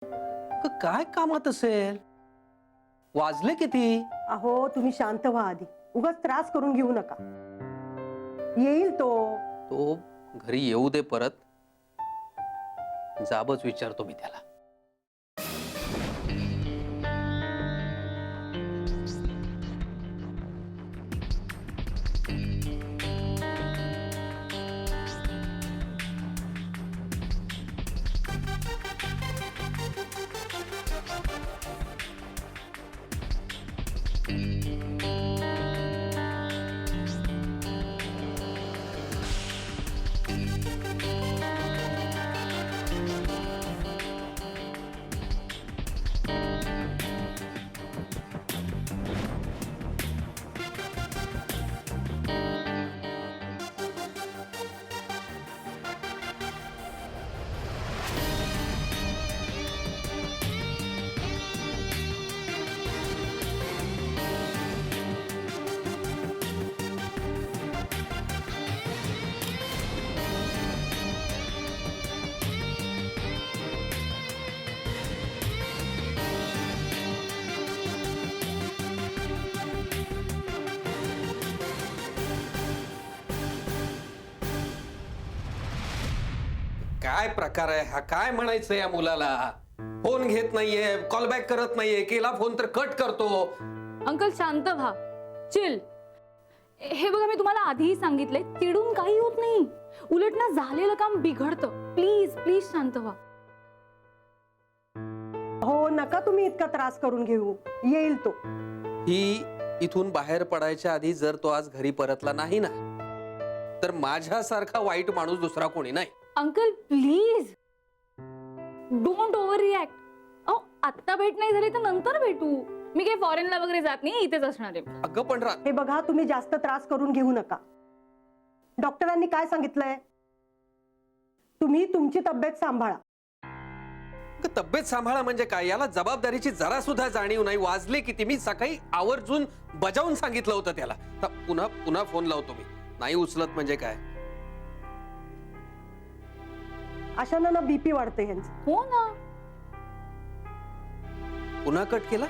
काय कामात असेल? वाजले किती? अहो तुम्ही शांत व्हा आधी, उगाच त्रास करून घेऊ नका. येईल तो. तो घरी येऊ दे परत, जाबच विचारतो मी त्याला. काय प्रकार आहे हा? काय म्हणायचं या मुलाला? फोन घेत नाहीये, कॉल बॅक करत नाहीये, केला फोन तर कट करतो. अंकल शांत व्हा, चिल. हे बघा, मी तुम्हाला आधीही सांगितलंय, चिडून काही होत नाही. उलट ना झालेलं काम बिघडतं. प्लीज प्लीज शांत व्हा. हो नका तुम्ही इतका त्रास करून घेऊ, येईल तो. ही इथून बाहेर पडायच्या आधी जर तो आज घरी परतला नाही ना, तर माझ्यासारखा वाईट माणूस दुसरा कोणी नाही. Uncle please don't over react. अहो आत्ता भेट नाही झाली तर नंतर भेटू. मी काही फॉरेनला वगैरे जात नाही, इथेच असणार आहे. अगं पण हे बघा, तुम्ही जास्त त्रास करून घेऊ नका. डॉक्टरांनी काय सांगितलंय? तुम्ही तुमची तब्येत सांभाळा. तब्येत सांभाळा म्हणजे काय? याला जबाबदारीची जरा सुद्धा जाणीव नाही. वाजले किती? मी सकाळी आवर्जून बजावून सांगितलं होतं त्याला. पुन्हा पुन्हा फोन लावतो मी, नाही उचलत म्हणजे काय? अशानं ना बीपी वाढते ह्यांचं. हो ना. पुन्हा कट केला.